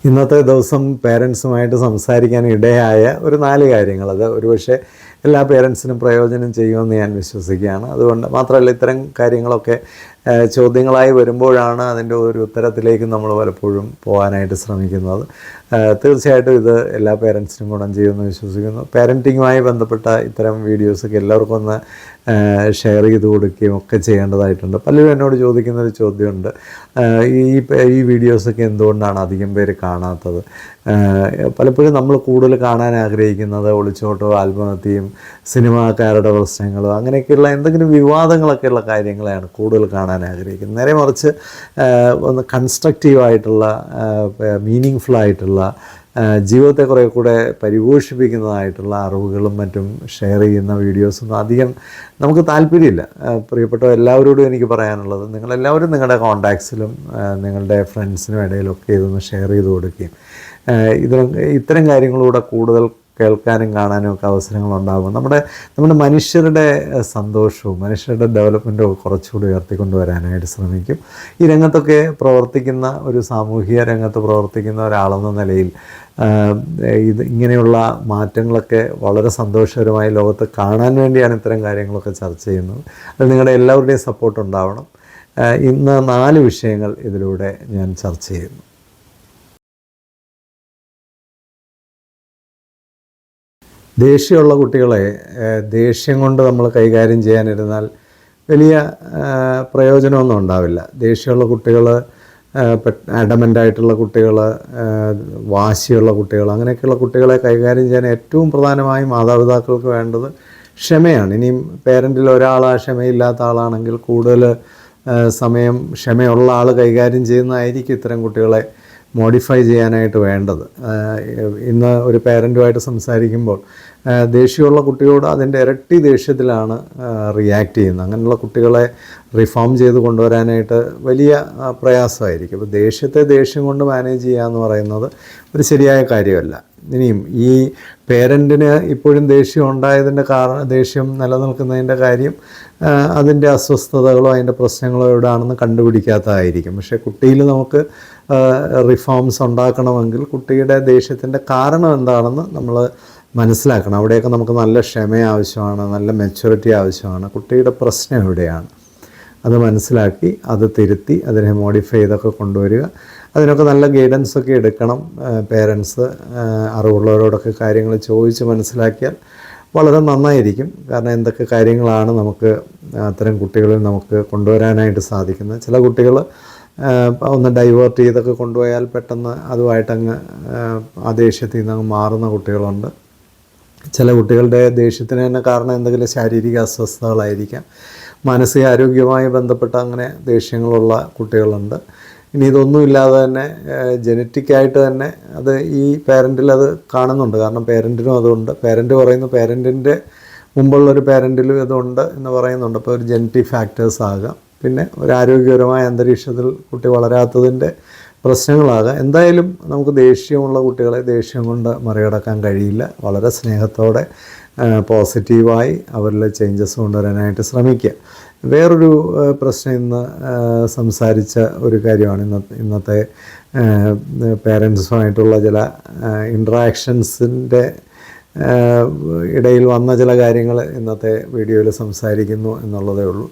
ഇന്നത്തെ ദിവസം പേരൻസുമായിട്ട് സംസാരിക്കാൻ ഇടയായ ഒരു 4 കാര്യങ്ങൾ, അത് ഒരുപക്ഷെ എല്ലാ പേരൻസിനും പ്രയോജനം ചെയ്യുമെന്ന് ഞാൻ വിശ്വസിക്കുകയാണ്. അതുകൊണ്ട് മാത്രമല്ല, ഇത്തരം കാര്യങ്ങളൊക്കെ ചോദ്യങ്ങളായി വരുമ്പോഴാണ് അതിൻ്റെ ഒരു ഉത്തരത്തിലേക്ക് നമ്മൾ പലപ്പോഴും പോകാനായിട്ട് ശ്രമിക്കുന്നത്. തീർച്ചയായിട്ടും ഇത് എല്ലാ പേരൻസിനും ഗുണം ചെയ്യുമെന്ന് വിശ്വസിക്കുന്നു. പാരൻറ്റിങ്ങുമായി ബന്ധപ്പെട്ട ഇത്തരം വീഡിയോസൊക്കെ എല്ലാവർക്കും ഒന്ന് ഷെയർ ചെയ്ത് കൊടുക്കുകയും ഒക്കെ ചെയ്യേണ്ടതായിട്ടുണ്ട്. പലരും എന്നോട് ചോദിക്കുന്നൊരു ചോദ്യമുണ്ട്, ഈ വീഡിയോസൊക്കെ എന്തുകൊണ്ടാണ് അധികം പേര് കാണാത്തത്? പലപ്പോഴും നമ്മൾ കൂടുതൽ കാണാൻ ആഗ്രഹിക്കുന്നത് ഒളിച്ചോട്ടോ, ആത്മഹത്യയും, സിനിമാക്കാരുടെ പ്രശ്നങ്ങളോ അങ്ങനെയൊക്കെയുള്ള എന്തെങ്കിലും വിവാദങ്ങളൊക്കെയുള്ള കാര്യങ്ങളെയാണ് കൂടുതൽ കാണാൻ ആഗ്രഹിക്കുന്നത്. നേരെ മറിച്ച് ഒന്ന് കൺസ്ട്രക്റ്റീവായിട്ടുള്ള, മീനിങ് ഫുള്ളായിട്ടുള്ള, ജീവിതത്തെ കുറേ കൂടെ പരിപോഷിപ്പിക്കുന്നതായിട്ടുള്ള അറിവുകളും മറ്റും ഷെയർ ചെയ്യുന്ന വീഡിയോസൊന്നും അധികം നമുക്ക് താല്പര്യമില്ല. പ്രിയപ്പെട്ട എല്ലാവരോടും എനിക്ക് പറയാനുള്ളത്, നിങ്ങളെല്ലാവരും നിങ്ങളുടെ കോൺടാക്ട്സിലും നിങ്ങളുടെ ഫ്രണ്ട്സിനും ഇടയിലൊക്കെ ഇതൊന്ന് ഷെയർ ചെയ്ത് കൊടുക്കുകയും ഇത്തരം കാര്യങ്ങളിലൂടെ കൂടുതൽ കേൾക്കാനും കാണാനും ഒക്കെ അവസരങ്ങളുണ്ടാകും. നമ്മുടെ മനുഷ്യരുടെ സന്തോഷവും മനുഷ്യരുടെ ഡെവലപ്മെൻറ്റും കുറച്ചുകൂടി ഉയർത്തിക്കൊണ്ടുവരാനായിട്ട് ശ്രമിക്കും. ഈ രംഗത്തൊക്കെ പ്രവർത്തിക്കുന്ന ഒരു സാമൂഹിക രംഗത്ത് പ്രവർത്തിക്കുന്ന ഒരാളെന്ന നിലയിൽ ഇങ്ങനെയുള്ള മാറ്റങ്ങളൊക്കെ വളരെ സന്തോഷകരമായി ലോകത്ത് കാണാൻ വേണ്ടിയാണ് ഇത്തരം കാര്യങ്ങളൊക്കെ ചർച്ച ചെയ്യുന്നത്. അത് നിങ്ങളുടെ എല്ലാവരുടെയും സപ്പോർട്ട് ഉണ്ടാവണം. ഇന്ന് 4 വിഷയങ്ങൾ ഇതിലൂടെ ഞാൻ ചർച്ച ചെയ്യുന്നു. ദേഷ്യമുള്ള കുട്ടികളെ ദേഷ്യം കൊണ്ട് നമ്മൾ കൈകാര്യം ചെയ്യാനിരുന്നാൽ വലിയ പ്രയോജനമൊന്നും ഉണ്ടാവില്ല. ദേഷ്യമുള്ള കുട്ടികൾ, അഡമൻ്റായിട്ടുള്ള കുട്ടികൾ, വാശിയുള്ള കുട്ടികൾ, അങ്ങനെയൊക്കെയുള്ള കുട്ടികളെ കൈകാര്യം ചെയ്യാൻ ഏറ്റവും പ്രധാനമായും മാതാപിതാക്കൾക്ക് വേണ്ടത് ക്ഷമയാണ്. ഇനിയും പേരൻറ്റിൽ ഒരാൾ ആ ക്ഷമയില്ലാത്ത ആളാണെങ്കിൽ കൂടുതൽ സമയം ക്ഷമയുള്ള ആൾ കൈകാര്യം ചെയ്യുന്നതായിരിക്കും ഇത്തരം കുട്ടികളെ മോഡിഫൈ ചെയ്യാനായിട്ട് വേണ്ടത്. ഇന്ന് ഒരു പേരൻറ്റുമായിട്ട് സംസാരിക്കുമ്പോൾ ദേഷ്യമുള്ള കുട്ടിയോട് അതിൻ്റെ ഇരട്ടി ദേഷ്യത്തിലാണ് റിയാക്ട് ചെയ്യുന്നത്. അങ്ങനെയുള്ള കുട്ടികളെ റിഫോം ചെയ്ത് കൊണ്ടുവരാനായിട്ട് വലിയ പ്രയാസമായിരിക്കും. അപ്പോൾ ദേഷ്യം കൊണ്ട് മാനേജ് ചെയ്യുക എന്ന് പറയുന്നത് ഒരു ശരിയായ കാര്യമല്ല. ഇനിയും ഈ പേരൻറ്റിന് ഇപ്പോഴും ദേഷ്യം ഉണ്ടായതിൻ്റെ ദേഷ്യം നിലനിൽക്കുന്നതിൻ്റെ കാര്യം അതിൻ്റെ അസ്വസ്ഥതകളോ അതിൻ്റെ പ്രശ്നങ്ങളോ എവിടെയാണെന്ന് കണ്ടുപിടിക്കാത്തതായിരിക്കും. പക്ഷേ കുട്ടിയിൽ നമുക്ക് റിഫോംസ് ഉണ്ടാക്കണമെങ്കിൽ കുട്ടിയുടെ ദേഷ്യത്തിൻ്റെ കാരണം എന്താണെന്ന് നമ്മൾ മനസ്സിലാക്കണം. അവിടെയൊക്കെ നമുക്ക് നല്ല ക്ഷമ ആവശ്യമാണ്, നല്ല മെച്യൂരിറ്റി ആവശ്യമാണ്. കുട്ടിയുടെ പ്രശ്നം എവിടെയാണ് അത് മനസ്സിലാക്കി അത് തിരുത്തി അതിനെ മോഡിഫൈ ചെയ്തൊക്കെ കൊണ്ടുവരിക. അതിനൊക്കെ നല്ല ഗൈഡൻസൊക്കെ എടുക്കണം. പേരൻസ് അറിവുള്ളവരോടൊക്കെ കാര്യങ്ങൾ ചോദിച്ച് മനസ്സിലാക്കിയാൽ വളരെ നന്നായിരിക്കും. കാരണം എന്തൊക്കെ കാര്യങ്ങളാണ് നമുക്ക് അത്തരം കുട്ടികളിൽ നമുക്ക് കൊണ്ടുവരാനായിട്ട് സാധിക്കുന്നത്. ചില കുട്ടികൾ ഒന്ന് ഡൈവേർട്ട് ചെയ്തൊക്കെ കൊണ്ടുപോയാൽ പെട്ടെന്ന് അതുമായിട്ടങ്ങ് ആ ദേഷ്യത്തിൽ നിന്ന് അങ്ങ് മാറുന്ന കുട്ടികളുണ്ട്. ചില കുട്ടികളുടെ ദേഷ്യത്തിന് തന്നെ കാരണം എന്തെങ്കിലും ശാരീരിക അസ്വസ്ഥതകളായിരിക്കാം. മാനസികാരോഗ്യവുമായി ബന്ധപ്പെട്ട അങ്ങനെ ദേഷ്യങ്ങളുള്ള കുട്ടികളുണ്ട്. ഇനി ഇതൊന്നുമില്ലാതെ തന്നെ ജനറ്റിക്കായിട്ട് തന്നെ അത് ഈ പേരൻറ്റിൽ അത് കാണുന്നുണ്ട്. കാരണം പേരൻറ്റിനും അതുണ്ട്. പേരൻറ്റ് പറയുന്നു പേരൻറ്റിൻ്റെ മുമ്പുള്ളൊരു പേരൻറ്റിലും ഇതുണ്ട് എന്ന് പറയുന്നുണ്ട്. അപ്പോൾ ഒരു ജനറ്റിക് ഫാക്ടേഴ്സ് ആകാം, പിന്നെ ഒരു ആരോഗ്യപരമായ അന്തരീക്ഷത്തിൽ കുട്ടി വളരാത്തതിൻ്റെ പ്രശ്നങ്ങളാകാം. എന്തായാലും നമുക്ക് ദേഷ്യമുള്ള കുട്ടികളെ ദേഷ്യം കൊണ്ട് മറികടക്കാൻ കഴിയില്ല. വളരെ സ്നേഹത്തോടെ പോസിറ്റീവായി അവരിൽ ചേഞ്ചസ് കൊണ്ടുവരാനായിട്ട് ശ്രമിക്കുക. വേറൊരു പ്രശ്നം ഇന്ന് സംസാരിച്ച ഒരു കാര്യമാണ് ഇന്നത്തെ പേരൻസുമായിട്ടുള്ള ചില ഇൻട്രാക്ഷൻസിൻ്റെ ഇടയിൽ വന്ന ചില കാര്യങ്ങൾ ഇന്നത്തെ വീഡിയോയിൽ സംസാരിക്കുന്നു എന്നുള്ളതേ ഉള്ളൂ.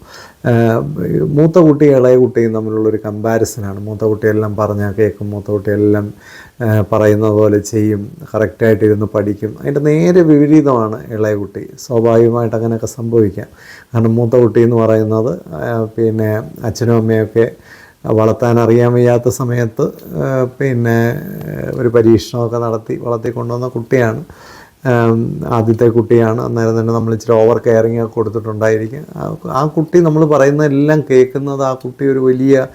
മൂത്ത കുട്ടി ഇളയ കുട്ടിയും തമ്മിലുള്ളൊരു കമ്പാരിസനാണ്. മൂത്ത കുട്ടിയെല്ലാം പറഞ്ഞാൽ കേൾക്കും, മൂത്ത കുട്ടിയെല്ലാം പറയുന്നത് പോലെ ചെയ്യും, കറക്റ്റായിട്ടിരുന്ന് പഠിക്കും. അതിൻ്റെ നേരെ വിപരീതമാണ് ഇളയ കുട്ടി. സ്വാഭാവികമായിട്ട് അങ്ങനെയൊക്കെ സംഭവിക്കാം. കാരണം മൂത്ത കുട്ടി എന്ന് പറയുന്നത് പിന്നെ അച്ഛനും അമ്മയൊക്കെ വളർത്താൻ അറിയാൻ വയ്യാത്ത സമയത്ത് പിന്നെ ഒരു പരീക്ഷണമൊക്കെ നടത്തി വളർത്തിക്കൊണ്ടുവന്ന കുട്ടിയാണ്, ആദ്യത്തെ കുട്ടിയാണ്. അന്നേരം തന്നെ നമ്മൾ ഇച്ചിരി ഓവർ കെയറിങ് ഒക്കെ കൊടുത്തിട്ടുണ്ടായിരിക്കും. ആ കുട്ടി നമ്മൾ പറയുന്നതെല്ലാം കേൾക്കുന്നത് ആ കുട്ടി ഒരു വലിയ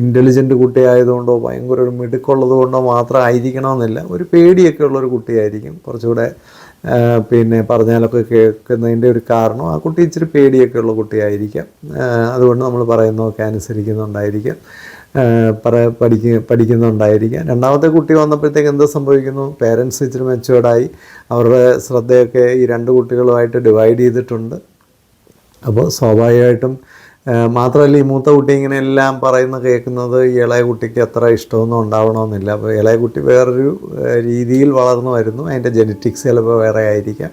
ഇൻ്റലിജൻറ്റ് കുട്ടിയായതുകൊണ്ടോ ഭയങ്കര ഒരു മിടുക്കുള്ളത് കൊണ്ടോ മാത്രം ആയിരിക്കണമെന്നില്ല. ഒരു പേടിയൊക്കെ ഉള്ളൊരു കുട്ടിയായിരിക്കും. കുറച്ചുകൂടെ പിന്നെ പറഞ്ഞാലൊക്കെ കേൾക്കുന്നതിൻ്റെ ഒരു കാരണം ആ കുട്ടി ഇച്ചിരി പേടിയൊക്കെ ഉള്ള കുട്ടിയായിരിക്കാം. അതുകൊണ്ട് നമ്മൾ പറയുന്നതൊക്കെ അനുസരിക്കുന്നുണ്ടായിരിക്കാം, പഠിക്കുന്നുണ്ടായിരിക്കാം. രണ്ടാമത്തെ കുട്ടി വന്നപ്പോഴത്തേക്ക് എന്ത് സംഭവിക്കുന്നു? പേരൻസ് ഇച്ചിരി മെച്ചുവേർഡായി അവരുടെ ശ്രദ്ധയൊക്കെ ഈ 2 കുട്ടികളുമായിട്ട് ഡിവൈഡ് ചെയ്തിട്ടുണ്ട്. അപ്പോൾ സ്വാഭാവികമായിട്ടും മാത്രമല്ല ഈ മൂത്ത കുട്ടി ഇങ്ങനെ എല്ലാം കേൾക്കുന്നത് ഈ ഇളയ കുട്ടിക്ക് അത്ര ഇഷ്ടമൊന്നും ഉണ്ടാവണമെന്നില്ല. അപ്പോൾ ഇളയ കുട്ടി വേറൊരു രീതിയിൽ വളർന്നു വരുന്നു. അതിൻ്റെ ജെനറ്റിക്സ് ചിലപ്പോൾ വേറെ ആയിരിക്കാം.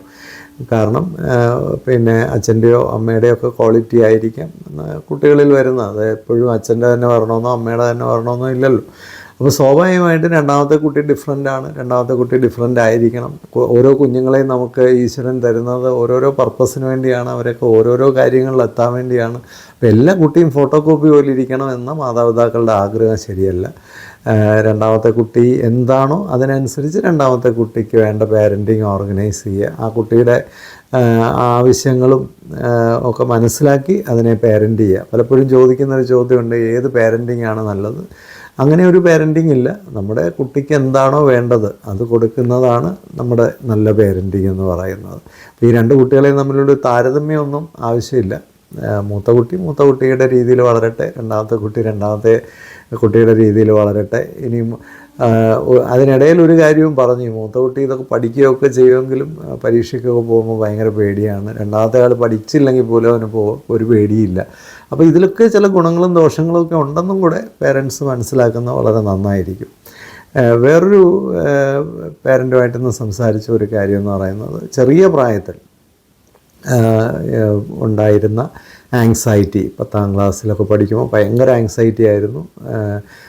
കാരണം പിന്നെ അച്ഛൻ്റെയോ അമ്മയുടെയോ ഒക്കെ ക്വാളിറ്റി ആയിരിക്കാം കുട്ടികളിൽ വരുന്നത്. അത് എപ്പോഴും അച്ഛൻ്റെ തന്നെ വരണമെന്നോ അമ്മയുടെ തന്നെ വരണമെന്നോ ഇല്ലല്ലോ. അപ്പോൾ സ്വാഭാവികമായിട്ടും രണ്ടാമത്തെ കുട്ടി ഡിഫറൻ്റാണ്. രണ്ടാമത്തെ കുട്ടി ഡിഫറൻ്റ് ആയിരിക്കണം. ഓരോ കുഞ്ഞുങ്ങളെയും നമുക്ക് ഈശ്വരൻ തരുന്നത് ഓരോരോ പർപ്പസിന് വേണ്ടിയാണ്. അവരൊക്കെ ഓരോരോ കാര്യങ്ങളിൽ എത്താൻ വേണ്ടിയാണ്. അപ്പോൾ എല്ലാ കുട്ടിയും ഫോട്ടോ കോപ്പി പോലെ ഇരിക്കണം എന്ന മാതാപിതാക്കളുടെ ആഗ്രഹം ശരിയല്ല. രണ്ടാമത്തെ കുട്ടി എന്താണോ അതിനനുസരിച്ച് രണ്ടാമത്തെ കുട്ടിക്ക് വേണ്ട പാരൻറ്റിങ് ഓർഗനൈസ് ചെയ്യുക. ആ കുട്ടിയുടെ ആവശ്യങ്ങളും ഒക്കെ മനസ്സിലാക്കി അതിനെ പാരൻ്റ് ചെയ്യുക. പലപ്പോഴും ചോദിക്കുന്നൊരു ചോദ്യമുണ്ട്, ഏത് പാരൻറ്റിങ് ആണ് നല്ലത്? അങ്ങനെ ഒരു പാരൻറ്റിങ് ഇല്ല. നമ്മുടെ കുട്ടിക്ക് എന്താണോ വേണ്ടത് അത് കൊടുക്കുന്നതാണ് നമ്മുടെ നല്ല പാരൻറ്റിങ് എന്ന് പറയുന്നത്. അപ്പോൾ ഈ രണ്ട് കുട്ടികളെയും തമ്മിലൊരു താരതമ്യമൊന്നും ആവശ്യമില്ല. മൂത്ത കുട്ടിയുടെ രീതിയിൽ വളരട്ടെ, രണ്ടാമത്തെ കുട്ടിയുടെ രീതിയിൽ വളരട്ടെ. ഇനിയും അതിനിടയിൽ ഒരു കാര്യവും പറഞ്ഞു, മൂത്ത കുട്ടി ഇതൊക്കെ പഠിക്കുകയൊക്കെ ചെയ്യുമെങ്കിലും പരീക്ഷയ്ക്കൊക്കെ പോകുമ്പോൾ ഭയങ്കര പേടിയാണ്. രണ്ടാമത്തെ ആൾ പഠിച്ചില്ലെങ്കിൽ പോലും അവന് ഒരു പേടിയില്ല. അപ്പോൾ ഇതിലൊക്കെ ചില ഗുണങ്ങളും ദോഷങ്ങളും ഒക്കെ ഉണ്ടെന്നും കൂടെ പേരൻസ് മനസ്സിലാക്കുന്നത് വളരെ നന്നായിരിക്കും. വേറൊരു പേരൻറ്റുമായിട്ടൊന്ന് സംസാരിച്ച ഒരു കാര്യം എന്ന് പറയുന്നത്, ചെറിയ പ്രായത്തിൽ ഉണ്ടായിരുന്ന ആങ്സൈറ്റി. 10ാം ക്ലാസ്സിലൊക്കെ പഠിക്കുമ്പോൾ ഭയങ്കര ആങ്സൈറ്റി ആയിരുന്നു.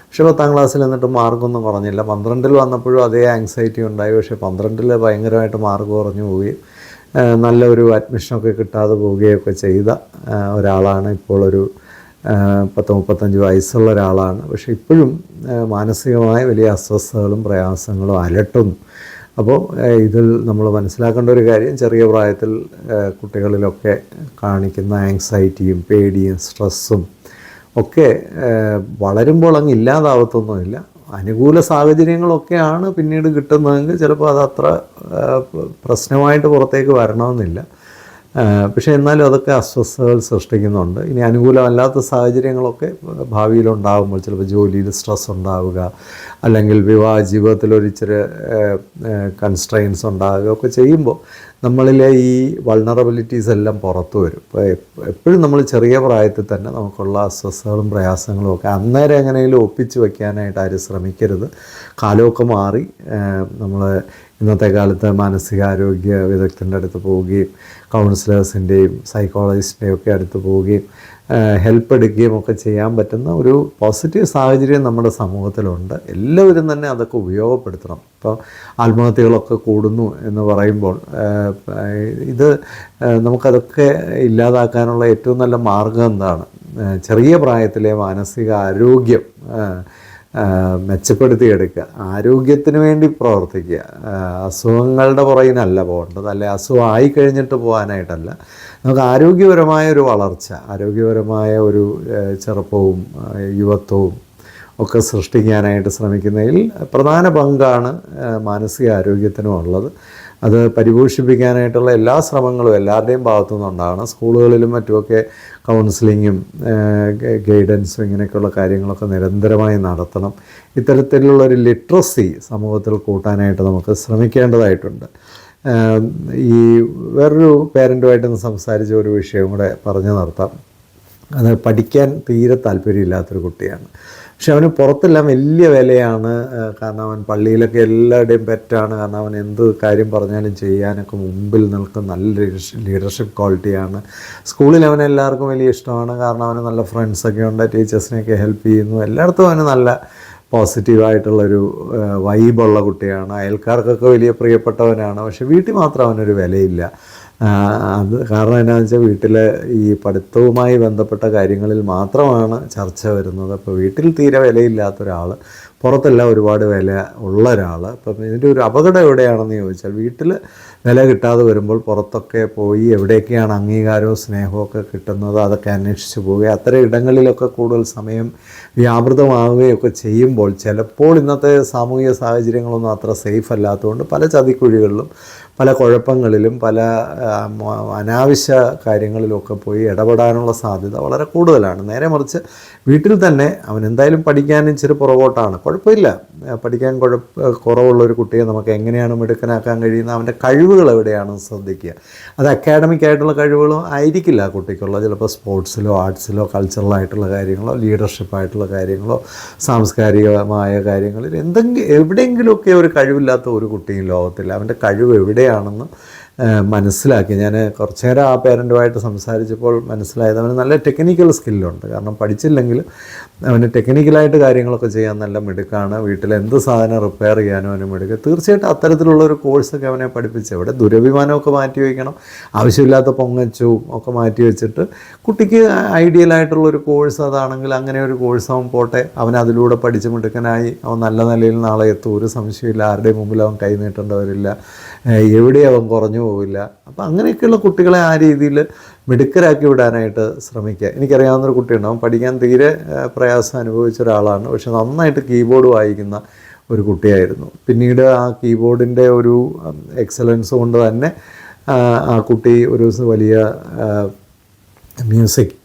പക്ഷേ 10ാം ക്ലാസ്സിൽ എന്നിട്ട് മാർക്കൊന്നും കുറഞ്ഞില്ല. 12ൽ വന്നപ്പോഴും അതേ ആങ്സൈറ്റി ഉണ്ടായി. പക്ഷേ 12ൽ ഭയങ്കരമായിട്ട് മാർക്ക് കുറഞ്ഞു പോവുകയും നല്ലൊരു അഡ്മിഷനൊക്കെ കിട്ടാതെ പോവുകയൊക്കെ ചെയ്ത ഒരാളാണ്. ഇപ്പോൾ ഒരു 30-35 വയസ്സുള്ള ഒരാളാണ്. പക്ഷേ ഇപ്പോഴും മാനസികമായ വലിയ അസ്വസ്ഥതകളും പ്രയാസങ്ങളും അലട്ടുന്നു. അപ്പോൾ ഇതിൽ നമ്മൾ മനസ്സിലാക്കേണ്ട ഒരു കാര്യം, ചെറിയ പ്രായത്തിൽ കുട്ടികളിലൊക്കെ കാണിക്കുന്ന ആങ്സൈറ്റിയും പേടിയും സ്ട്രെസ്സും ഒക്കെ വളരുമ്പോൾ അങ്ങ് ഇല്ലാതാവത്തൊന്നുമില്ല. അനുകൂല സാഹചര്യങ്ങളൊക്കെയാണ് പിന്നീട് കിട്ടുന്നതെങ്കിൽ ചിലപ്പോൾ അതത്ര പ്രശ്നമായിട്ട് പുറത്തേക്ക് വരണമെന്നില്ല. പക്ഷേ എന്നാലും അതൊക്കെ അസ്വസ്ഥതകൾ സൃഷ്ടിക്കുന്നുണ്ട്. ഇനി അനുകൂലമല്ലാത്ത സാഹചര്യങ്ങളൊക്കെ ഭാവിയിലുണ്ടാകുമ്പോൾ ചിലപ്പോൾ ജോലിയിൽ സ്ട്രെസ് ഉണ്ടാവുക, അല്ലെങ്കിൽ വിവാഹ ജീവിതത്തിൽ ഒരിച്ചിരി കൺസ്ട്രെയിൻസ് ഉണ്ടാവുക ഒക്കെ ചെയ്യുമ്പോൾ നമ്മളിലെ ഈ വൾണറബിലിറ്റീസ് എല്ലാം പുറത്തു വരും. ഇപ്പോൾ എപ്പോഴും നമ്മൾ ചെറിയ പ്രായത്തിൽ തന്നെ നമുക്കുള്ള അസ്വസ്ഥതകളും പ്രയാസങ്ങളും ഒക്കെ അന്നേരം എങ്ങനെയെങ്കിലും ഒപ്പിച്ച് വയ്ക്കാനായിട്ട് ആരും ശ്രമിക്കരുത്. കാലമൊക്കെ മാറി. നമ്മൾ ഇന്നത്തെ കാലത്ത് മാനസികാരോഗ്യ വിദഗ്ധൻ്റെ അടുത്ത് പോവുകയും കൗൺസിലേഴ്സിൻ്റെയും സൈക്കോളജിസ്റ്റിൻ്റെയും ഒക്കെ അടുത്ത് പോവുകയും ഹെൽപ്പ് എടുക്കുകയും ഒക്കെ ചെയ്യാൻ പറ്റുന്ന ഒരു പോസിറ്റീവ് സാഹചര്യം നമ്മുടെ സമൂഹത്തിലുണ്ട്. എല്ലാവരും തന്നെ അതൊക്കെ ഉപയോഗപ്പെടുത്തണം. ഇപ്പോൾ ആത്മഹത്യകളൊക്കെ കൂടുന്നു എന്ന് പറയുമ്പോൾ ഇത് നമുക്കതൊക്കെ ഇല്ലാതാക്കാനുള്ള ഏറ്റവും നല്ല മാർഗം എന്താണ്? ചെറിയ പ്രായത്തിലെ മാനസിക ആരോഗ്യം മെച്ചപ്പെടുത്തിയെടുക്കുക, ആരോഗ്യത്തിന് വേണ്ടി പ്രവർത്തിക്കുക. അസുഖങ്ങളുടെ പുറകിനല്ല പോകേണ്ടത്, അല്ലെ അസുഖം ആയിക്കഴിഞ്ഞിട്ട് പോകാനായിട്ടല്ല. നമുക്ക് ആരോഗ്യപരമായ ഒരു വളർച്ച, ആരോഗ്യപരമായ ഒരു ചെറുപ്പവും യുവത്വവും ഒക്കെ സൃഷ്ടിക്കാനായിട്ട് ശ്രമിക്കുന്നതിൽ പ്രധാന പങ്കാണ് മാനസികാരോഗ്യത്തിനും ഉള്ളത്. അത് പരിപോഷിപ്പിക്കാനായിട്ടുള്ള എല്ലാ ശ്രമങ്ങളും എല്ലാവരുടെയും ഭാഗത്തു നിന്നുണ്ടാകണം. സ്കൂളുകളിലും മറ്റുമൊക്കെ കൗൺസിലിങ്ങും ഗൈഡൻസും ഇങ്ങനെയൊക്കെയുള്ള കാര്യങ്ങളൊക്കെ നിരന്തരമായി നടത്തണം. ഇത്തരത്തിലുള്ളൊരു ലിറ്ററസി സമൂഹത്തിൽ കൂട്ടാനായിട്ട് നമുക്ക് ശ്രമിക്കേണ്ടതായിട്ടുണ്ട്. ഈ വേറൊരു പേരൻറ്റുമായിട്ടൊന്ന് സംസാരിച്ച ഒരു വിഷയം കൂടെ പറഞ്ഞു നിർത്താം. അത് പഠിക്കാൻ തീരെ താല്പര്യമില്ലാത്തൊരു കുട്ടിയാണ്. പക്ഷെ അവന് പുറത്തെല്ലാം വലിയ വിലയാണ്. കാരണം അവൻ പള്ളിയിലൊക്കെ എല്ലാവരുടെയും പെറ്റാണ്. കാരണം അവൻ എന്ത് കാര്യം പറഞ്ഞാലും ചെയ്യാനൊക്കെ മുമ്പിൽ നിൽക്കുന്ന നല്ല ലീഡർഷിപ്പ് ക്വാളിറ്റിയാണ്. സ്കൂളിൽ അവന് എല്ലാവർക്കും വലിയ ഇഷ്ടമാണ്. കാരണം അവന് നല്ല ഫ്രണ്ട്സൊക്കെ ഉണ്ട്, ടീച്ചേഴ്സിനെയൊക്കെ ഹെൽപ്പ് ചെയ്യുന്നു. എല്ലായിടത്തും അവന് നല്ല പോസിറ്റീവായിട്ടുള്ളൊരു വൈബുള്ള കുട്ടിയാണ്. അയൽക്കാർക്കൊക്കെ വലിയ പ്രിയപ്പെട്ടവനാണ്. പക്ഷെ വീട്ടിൽ മാത്രം അവനൊരു വിലയില്ല. അത് കാരണം എന്നാന്ന് വെച്ചാൽ വീട്ടിൽ ഈ പഠിത്തവുമായി ബന്ധപ്പെട്ട കാര്യങ്ങളിൽ മാത്രമാണ് ചർച്ച വരുന്നത്. അപ്പോൾ വീട്ടിൽ തീരെ വിലയില്ലാത്ത ഒരാൾ, പുറത്തെല്ലാം ഒരുപാട് വില ഉള്ള ഒരാൾ. അപ്പം ഇതിൻ്റെ ഒരു അപകടം എവിടെയാണെന്ന് ചോദിച്ചാൽ, വീട്ടിൽ വില കിട്ടാതെ വരുമ്പോൾ പുറത്തൊക്കെ പോയി എവിടെയൊക്കെയാണ് അംഗീകാരവും സ്നേഹവും ഒക്കെ കിട്ടുന്നത് അതൊക്കെ അന്വേഷിച്ച് പോവുകയും അത്തരം ഇടങ്ങളിലൊക്കെ കൂടുതൽ സമയം വ്യാപൃതമാവുകയൊക്കെ ചെയ്യുമ്പോൾ ചിലപ്പോൾ ഇന്നത്തെ സാമൂഹിക സാഹചര്യങ്ങളൊന്നും അത്ര സേഫ് അല്ലാത്തതുകൊണ്ട് പല ചതിക്കുഴികളിലും പല കുഴപ്പങ്ങളിലും പല അനാവശ്യ കാര്യങ്ങളിലൊക്കെ പോയി ഇടപെടാനുള്ള സാധ്യത വളരെ കൂടുതലാണ്. നേരെ മറിച്ച് വീട്ടിൽ തന്നെ അവൻ എന്തായാലും പഠിക്കാൻ ഇച്ചിരി പുറകോട്ടാണ്, കുഴപ്പമില്ല. പഠിക്കാൻ കുറവുള്ളൊരു കുട്ടിയെ നമുക്ക് എങ്ങനെയാണ് മിടുക്കനാക്കാൻ കഴിയുന്നത്, അവൻ്റെ കഴിവുകൾ എവിടെയാണെന്ന് ശ്രദ്ധിക്കുക. അത് അക്കാഡമിക് ആയിട്ടുള്ള കഴിവുകളും ആയിരിക്കില്ല ആ കുട്ടിക്കുള്ളത്. ചിലപ്പോൾ സ്പോർട്സിലോ ആർട്സിലോ കൾച്ചറലായിട്ടുള്ള കാര്യങ്ങളോ ലീഡർഷിപ്പായിട്ടുള്ള കാര്യങ്ങളോ സാംസ്കാരികമായ കാര്യങ്ങളിൽ എവിടെയെങ്കിലുമൊക്കെ ഒരു കഴിവില്ലാത്ത ഒരു കുട്ടിയും ലോകത്തില്ല. അവൻ്റെ കഴിവ് എവിടെയാണെന്ന് മനസ്സിലാക്കി. ഞാൻ കുറച്ച് നേരം ആ പേരൻറ്റുമായിട്ട് സംസാരിച്ചപ്പോൾ മനസ്സിലായത് അവന് നല്ല ടെക്നിക്കൽ സ്കില്ലുണ്ട്. കാരണം പഠിച്ചില്ലെങ്കിൽ അവന് ടെക്നിക്കലായിട്ട് കാര്യങ്ങളൊക്കെ ചെയ്യാൻ നല്ല മിടുക്കാണ്. വീട്ടിൽ എന്ത് സാധനം റിപ്പയർ ചെയ്യാനും അവന് മിടുക്ക്. തീർച്ചയായിട്ടും അത്തരത്തിലുള്ളൊരു കോഴ്സൊക്കെ അവനെ പഠിപ്പിച്ച് ഇവിടെ ദുരഭിമാനമൊക്കെ മാറ്റി വയ്ക്കണം, ആവശ്യമില്ലാത്ത പൊങ്ങച്ചും ഒക്കെ മാറ്റി വെച്ചിട്ട് കുട്ടിക്ക് ഐഡിയലായിട്ടുള്ളൊരു കോഴ്സ് അതാണെങ്കിൽ അങ്ങനെ ഒരു കോഴ്സ് അവൻ പോട്ടെ. അവൻ അതിലൂടെ പഠിച്ച് മിടുക്കനായി അവൻ നല്ല നിലയിൽ നാളെ എത്തും. ഒരു സംശയമില്ല, ആരുടെയും മുമ്പിൽ അവൻ കൈ നീട്ടേണ്ടവരില്ല, എവിടെയും അവൻ കുറഞ്ഞു പോവില്ല. അപ്പോൾ അങ്ങനെയൊക്കെയുള്ള കുട്ടികളെ ആ രീതിയിൽ മിടുക്കരാക്കി വിടാനായിട്ട് ശ്രമിക്കുക. എനിക്കറിയാവുന്നൊരു കുട്ടിയുണ്ട്, അവൻ പഠിക്കാൻ തീരെ പ്രയാസം അനുഭവിച്ച ഒരാളാണ്. പക്ഷെ നന്നായിട്ട് കീബോർഡ് വായിക്കുന്ന ഒരു കുട്ടിയായിരുന്നു. പിന്നീട് ആ കീബോർഡിൻ്റെ ഒരു എക്സലൻസ് കൊണ്ട് തന്നെ ആ കുട്ടി ഒരു വലിയ മ്യൂസിക്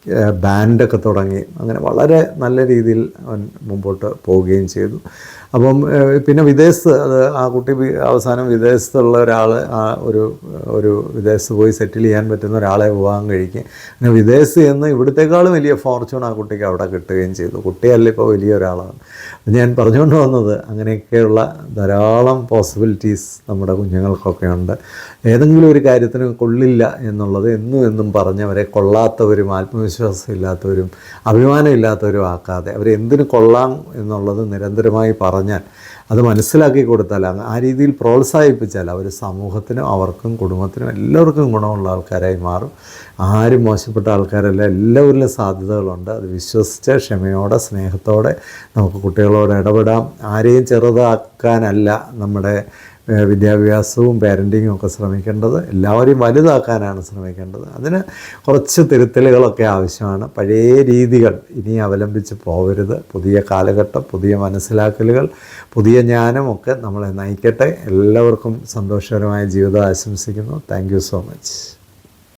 ബാൻഡൊക്കെ തുടങ്ങി. അങ്ങനെ വളരെ നല്ല രീതിയിൽ അവൻ മുമ്പോട്ട് പോവുകയും ചെയ്തു. അപ്പം പിന്നെ വിദേശത്ത് ആ കുട്ടി അവസാനം വിദേശത്തുള്ള ഒരാൾ ഒരു വിദേശത്ത് പോയി സെറ്റിൽ ചെയ്യാൻ പറ്റുന്ന ഒരാളെ വിവാഹം കഴിക്കും. പിന്നെ വിദേശത്ത് ചെന്ന് ഇവിടത്തേക്കാളും വലിയ ഫോർച്യൂൺ ആ കുട്ടിക്ക് അവിടെ കിട്ടുകയും ചെയ്തു. കുട്ടിയല്ല ഇപ്പോൾ വലിയ ഒരാളാണ്. ഞാൻ പറഞ്ഞുകൊണ്ട് വന്നത് അങ്ങനെയൊക്കെയുള്ള ധാരാളം പോസിബിലിറ്റീസ് നമ്മുടെ കുഞ്ഞുങ്ങൾക്കൊക്കെ ഉണ്ട്. ഏതെങ്കിലും ഒരു കാര്യത്തിന് കൊള്ളില്ല എന്നുള്ളത് എന്നും പറഞ്ഞവരെ കൊള്ളാത്തവരും ആത്മവിശ്വാസം ഇല്ലാത്തവരും അഭിമാനം ഇല്ലാത്തവരും ആക്കാതെ അവരെ എന്തിന് കൊള്ളാം എന്നുള്ളത് നിരന്തരമായി പറഞ്ഞാൽ അത് മനസ്സിലാക്കി കൊടുത്താൽ ആ രീതിയിൽ പ്രോത്സാഹിപ്പിച്ചാൽ അവർ സമൂഹത്തിനും അവർക്കും കുടുംബത്തിനും എല്ലാവർക്കും ഗുണമുള്ള ആൾക്കാരായി മാറും. ആരും മോശപ്പെട്ട ആൾക്കാരല്ല, എല്ലാവരിലും സാധ്യതകളുണ്ട്. അത് വിശ്വസിച്ച് ക്ഷമയോടെ സ്നേഹത്തോടെ നമുക്ക് കുട്ടികളോട് ഇടപെടാം. ആരെയും ചെറുതാക്കാനല്ല നമ്മുടെ വിദ്യാഭ്യാസവും പാരൻറ്റിങ്ങും ഒക്കെ ശ്രമിക്കേണ്ടത്, എല്ലാവരെയും വലുതാക്കാനാണ് ശ്രമിക്കേണ്ടത്. അതിന് കുറച്ച് തിരുത്തലുകളൊക്കെ ആവശ്യമാണ്. പഴയ രീതികൾ ഇനി അവലംബിച്ച് പോകരുത്. പുതിയ കാലഘട്ടം, പുതിയ മനസ്സിലാക്കലുകൾ, പുതിയ ജ്ഞാനമൊക്കെ നമ്മളെ നയിക്കട്ടെ. എല്ലാവർക്കും സന്തോഷകരമായ ജീവിതം ആശംസിക്കുന്നു. Thank you so much.